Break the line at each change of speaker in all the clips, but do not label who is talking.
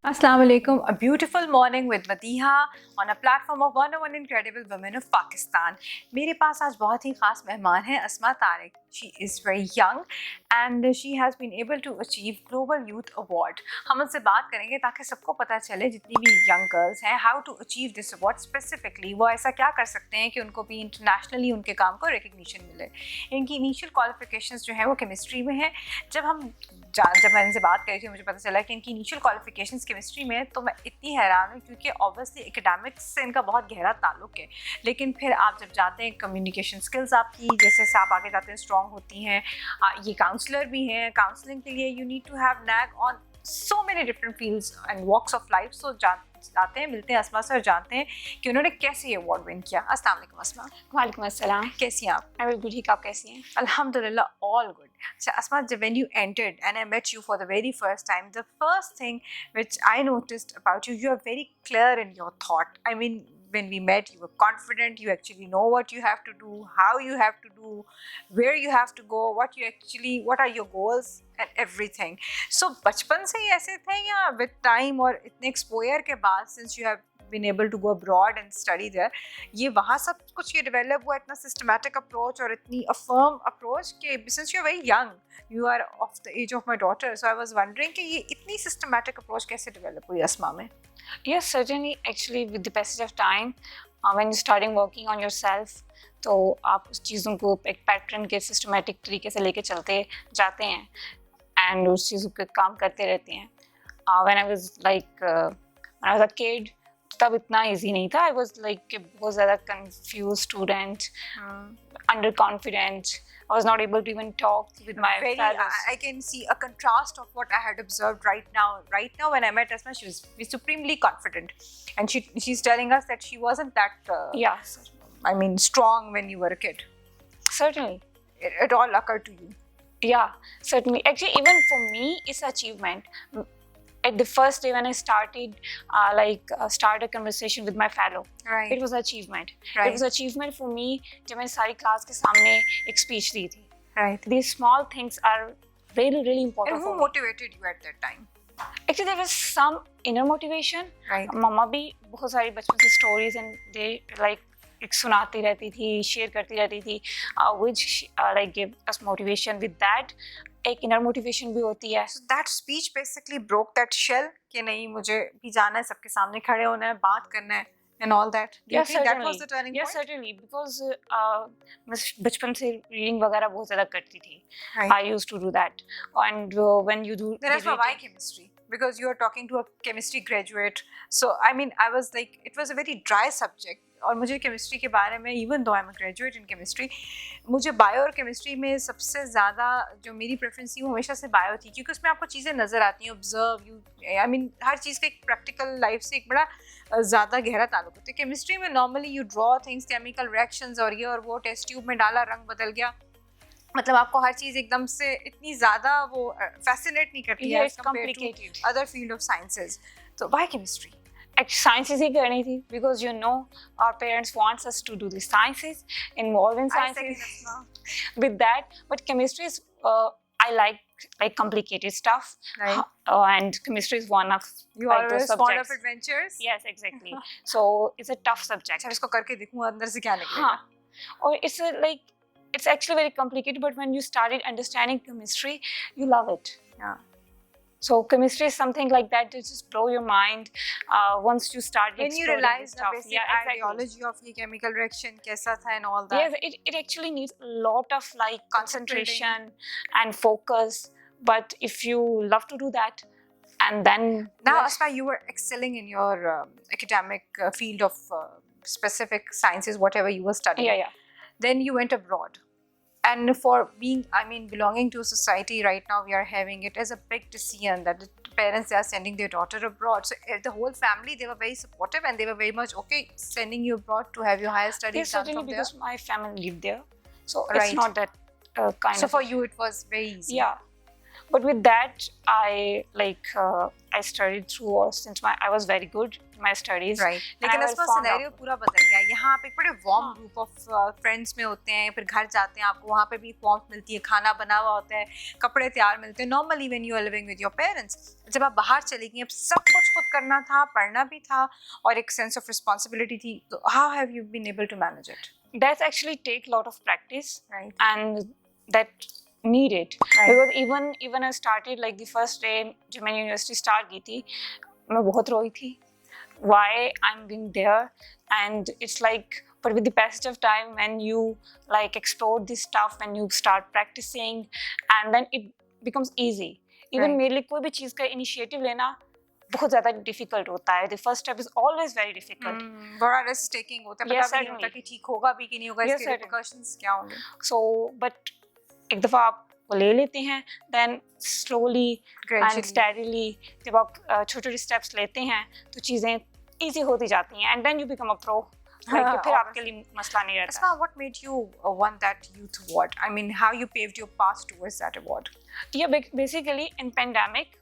Assalamu alaikum. A beautiful morning with Madiha on a platform of 101 incredible women of Pakistan. मेरे पास आज बहुत ही खास मेहमान हैं अस्मा Tariq. She is very young and she has been able to achieve Global Youth Award. हम उनसे बात करेंगे ताकि सबको पता चले जितनी भी young girls हैं how to achieve this award specifically. वो ऐसा क्या कर सकते हैं कि उनको भी internationally उनके काम को recognition मिले. इनकी initial qualifications जो है वो chemistry में है. जब मैं इनसे बात करी थी मुझे पता चला कि इनकी initial qualifications केमिस्ट्री में, तो मैं इतनी हैरान हूँ क्योंकि ऑब्वियसली एकेडमिक्स से इनका बहुत गहरा ताल्लुक है. लेकिन फिर आप जब जाते हैं कम्युनिकेशन स्किल्स आपकी जैसे से आप आगे जाते हैं स्ट्रॉन्ग होती हैं. ये काउंसलर भी हैं. काउंसलिंग के लिए you need to have knack on so many different fields and walks of life. So जाते हैं मिलते हैं अस्मा से और जानते हैं कि उन्होंने कैसे ये अवार्ड विन किया. अस्सलाम वालेकुम अस्मा.
वालेकुम अस्सलाम.
कैसी हैं आप?
I will good. ठीक, आप कैसी हैं?
अल्हम्दुलिल्लाह all good. So Asma, when you entered and I met you for the very first time, the first thing which I noticed about you, you are very clear in your thought. I mean, when we met, you were confident. You actually know what you have to do, how you have to do, where you have to go, what are your goals and everything. So बचपन से ही ऐसे थे या with time और इतने exposure के बाद, since you have been able to go abroad and study there, ये वहाँ सब कुछ ये develop हुआ, इतना systematic approach और इतनी a firm approach कि since you are very young, you are of the age of my daughter, so I was wondering कि ये इतनी systematic approach कैसे develop हुई अस्मा में?
Yes, certainly. Actually, with the passage of time, when you're starting working on yourself, तो आप उस चीज़ों को एक पैटर्न के सिस्टमेटिक तरीके से लेके चलते जाते हैं एंड उस चीज़ों पे काम करते रहते हैं. When I was a kid, तब इतना इजी नहीं था. आई वॉज लाइक बहुत ज़्यादा confuse student, under confident. I was not able to even talk with my fellows.
I can see a contrast of what I had observed right now. Right now, when I met Asma, she was supremely confident, and she's telling us that she wasn't that. I mean, strong when you were a kid.
Certainly,
it all occurred to you.
Yeah, certainly. Actually, even for me, it's an achievement. At the first day when I started, start a conversation with my fellow,
right.
It was an achievement.
Right.
It was an achievement for me जब मैंने सारी class के सामने एक speech दी थी.
Right.
These small things are really, really important.
And
who
motivated you at that time?
Actually, there was some inner motivation.
Right.
मम्मा भी बहुत सारी बचपन से stories and they एक सुनाती रहती थी, शेयर करती रहती थी, which gave us motivation. With that, एक inner motivation भी होती है.
So that speech basically broke that shell कि नहीं मुझे भी जाना है, सबके सामने खड़े होना है, बात करना है and all that. Do you think that was the turning point?
Yes, certainly. Because मैं बचपन से reading वगैरह बहुत ज़्यादा करती थी.
Right.
I used to do that. And when you do...
Then that's why chemistry? Because you are talking to a chemistry graduate. So, I mean, I was like, it was a very dry subject. और मुझे chemistry के बारे में, even though I am graduate in chemistry, मुझे bio और chemistry में सबसे ज़्यादा जो मेरी प्रेफरेंस थी वो हमेशा से बायो थी, क्योंकि उसमें आपको चीज़ें नज़र आती हैं, ऑब्जर्व यू, आई मीन हर चीज़ का एक प्रैक्टिकल लाइफ से एक बड़ा ज़्यादा गहरा ताल्लुक होता है. केमिस्ट्री में normally you draw things, chemical reactions और ये और वो, टेस्ट ट्यूब में डाला रंग बदल गया, मतलब आपको हर चीज़ एकदम से इतनी ज़्यादा वो फैसिनेट नहीं करती है as compare to other field of sciences. तो व्हाई केमिस्ट्री?
Sciences ही करनी थी because you know our parents wants us to do the sciences, involved in sciences. With that, but chemistry is I like complicated stuff,
right.
And chemistry is one of
you are always fond of adventures.
Yes, exactly. So it's a tough subject.
अच्छा इसको करके देखूँ अंदर से क्या निकलेगा.
हाँ, और it's actually very complicated, but when you started understanding chemistry, you love it.
Yeah.
So chemistry is something like that to just blow your mind once you start
when you realize the basic
exactly.
ideology of the chemical reaction कैसा था and all that.
Yes, it actually needs a lot of concentration and focus, but if you love to do that, and then
now Asma, you were excelling in your academic field of specific sciences, whatever you were studying.
Yeah.
Then you went abroad. And for being, I mean, belonging to a society right now, we are having it as a big decision that the parents, they are sending their daughter abroad. So the whole family, they were very supportive and they were very much okay sending you abroad to have your higher studies
yes,
done
certainly
from
because
there.
my family lived there. So
right.
It's not that kind
so
of...
for you, it was very easy.
Yeah. But with that, I studied through since I was very good my studies.
Right.
And
लेकिन
I will
इसमें
found
scenario
out.
पूरा बदल गया. यहाँ आप एक बड़े warm
हाँ.
ग्रुप ऑफ फ्रेंड्स में होते हैं, फिर घर जाते हैं, आपको वहाँ पे भी वार्मथ मिलती है, खाना बना हुआ होता है, कपड़े तैयार मिलते हैं. Normally when you are living with your parents, जब आप बाहर चली गई, अब सब कुछ खुद करना था, पढ़ना भी था और एक सेंस ऑफ रिस्पॉन्सिबिलिटी थी. तो how have you been able to manage it?
That's actually take a lot of practice,
Right.
and that need it.
Right.
Because even I started like the first day जब मैं university start की थी, मैं बहुत रोई थी. Why I'm being there, and it's like, but with the passage of time, when you like explore this stuff, when you start practicing, and then it becomes easy. Even
Right.
मेरे लिए कोई भी चीज़ का इनिशिएटिव लेना बहुत ज़्यादा difficult होता है. The first step is always very difficult.
बड़ा रिस्क टेकिंग होता है,
Yes,
पता भी नहीं होता
certainly.
कि ठीक होगा भी कि नहीं होगा,
Yes,
इसके
certainly.
रिपरकशंस क्या होंगे.
So, but एक दफ़ा आप वो ले लेते हैं, then slowly and
Gradually.
steadily जब आप छोटे-छोटे steps लेते हैं तो चीज़ें easy होती जाती हैं, and then you become a pro. Like फिर आपके लिए मसला नहीं रहता.
Asma, what made you want that youth award? I mean, how you paved your path towards that award?
Yeah, basically in pandemic,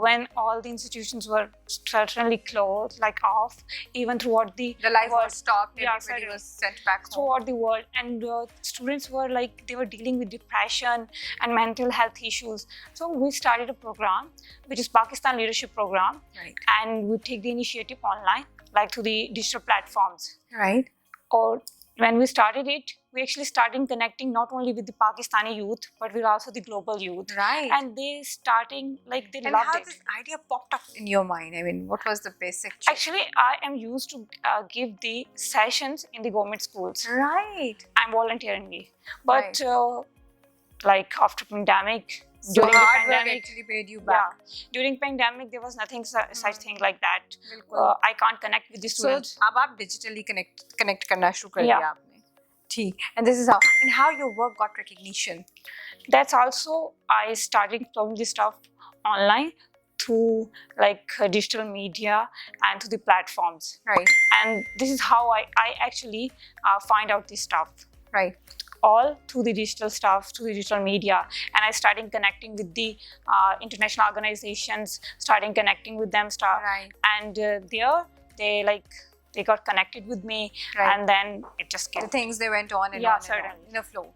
when all the institutions were certainly closed, like off, even throughout the
The life
world,
was stopped,
Yeah,
everybody
certainly.
was sent back home.
throughout the world, and students were like, they were dealing with depression and mental health issues. So we started a program which is Pakistan Leadership Program,
Right.
and we take the initiative online, like through the digital platforms.
Right.
Or when we started it, we actually started connecting not only with the Pakistani youth, but with also the global youth.
Right.
And they starting, like, they
And
loved
how
it.
this idea popped up in your mind? I mean, what was the basic change?
Actually, I am used to give the sessions in the government schools.
Right.
I'm volunteering, but like after pandemic,
So
during the
hard work
pandemic,
actually paid you back.
during pandemic there was nothing such thing like that.
बिल्कुल.
I can't connect with the
So
students.
अब आप digitally connect करना शुरू कर
Yeah.
दिया आपने. ठीक. And this is how. And how your work got recognition.
That's also, I started following this stuff online through like digital media and through the platforms.
Right.
And this is how I actually find out this stuff.
Right.
All through the digital stuff, through the digital media. And I started connecting with the international organizations, starting connecting with them,
Right.
and there they got connected with me,
Right.
and then it just
The
kept.
things they went on and
Yeah,
on and on
certainly.
in a flow.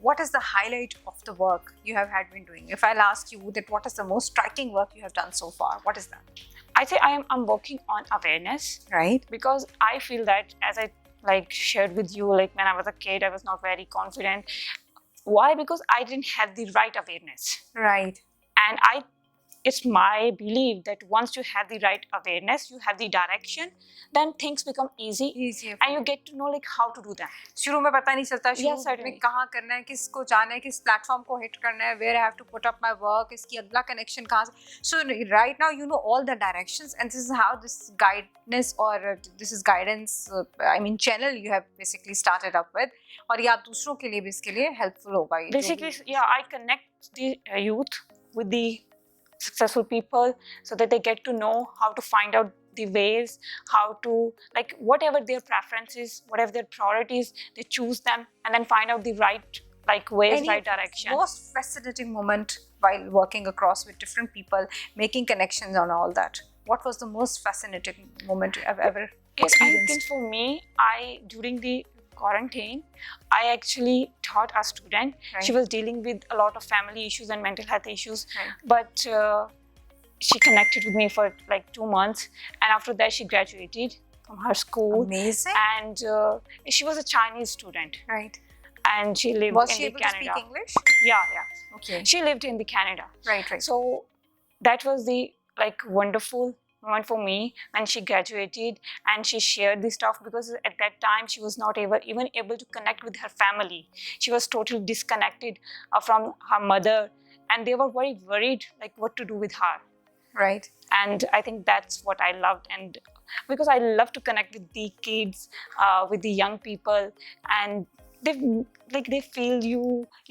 What is the highlight of the work you have had been doing? If I'll ask you that, what is the most striking work you have done so far? What is that?
I say I'm working on awareness,
Right.
because I feel that, as I like shared with you, like when I was a kid, I was not very confident. Why? Because I didn't have the right awareness.
Right.
And it's my belief that once you have the right awareness, you have the direction, then things become easy,
Easier.
and you get to know like how to do that.
शुरू में पता नहीं चलता, शुरू
certainly.
में कहाँ करना है, किसको जाना है, किस प्लेटफॉर्म को हिट करना है, where I have to put up my work, इसकी अगला कनेक्शन कहाँ से. So right now you know all the directions, and this is how this guidance or this is guidance I mean channel you have basically started up with, और ये आप दूसरों के लिए भी इसके लिए helpful होगा ये.
Basically, yeah, I connect the youth with the successful people so that they get to know how to find out the ways, how to, like, whatever their preferences, whatever their priorities, they choose them and then find out the right, like, ways,
Any
right direction.
Most fascinating moment while working across with different people, making connections and all that. What was the most fascinating moment you have ever
I
experienced?
think for me, during the quarantine, I actually taught a student.
Right.
She was dealing with a lot of family issues and mental health issues,
Right.
but she connected with me for like 2 months, and after that she graduated from her school.
Amazing.
And she was a Chinese student,
Right.
and she lived
Was
in
she
the
able
Canada.
to speak English?
Yeah.
Okay.
She lived in the Canada.
Right. Right.
So that was the like wonderful moment for me when she graduated and she shared this stuff, because at that time she was not even able to connect with her family. She was totally disconnected from her mother, and they were very worried like what to do with her.
Right.
And I think that's what I loved, and because I love to connect with the kids, with the young people, and they feel you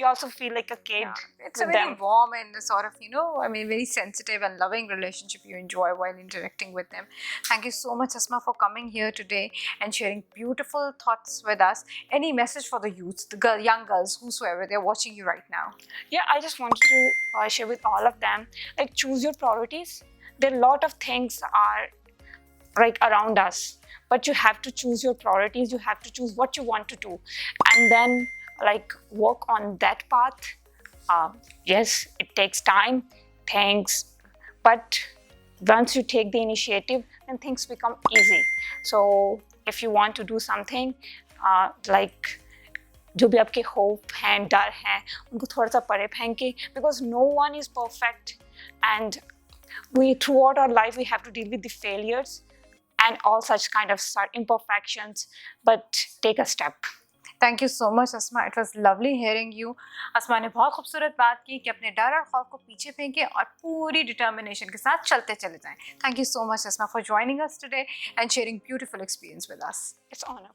also feel like a kid.
Yeah. It's
with
a very
them.
warm and sort of, I mean, very sensitive and loving relationship you enjoy while interacting with them. Thank you so much, Asma, for coming here today and sharing beautiful thoughts with us. Any message for the youth, the young girls, whosoever, they're watching you right now?
Yeah, I just wanted to share with all of them, like, choose your priorities. There are a lot of things are like around us, but you have to choose your priorities, you have to choose what you want to do, and then like work on that path. Yes, it takes time, thanks, but once you take the initiative, then things become easy. So if you want to do something, like जो भी आपके hope हैं, डर हैं, उनको थोड़ा सा परे फेंके, because no one is perfect, and we throughout our life we have to deal with the failures and all such kind of imperfections, but take a step.
Thank you so much Asma, it was lovely hearing you. Asma ने बहुत खूबसूरत बात की कि अपने डर और खौफ को पीछे फेंकें और पूरी डिटर्मिनेशन के साथ चलते चले जाएं। Thank you so much Asma for joining us today and sharing beautiful experience with us.
It's honor.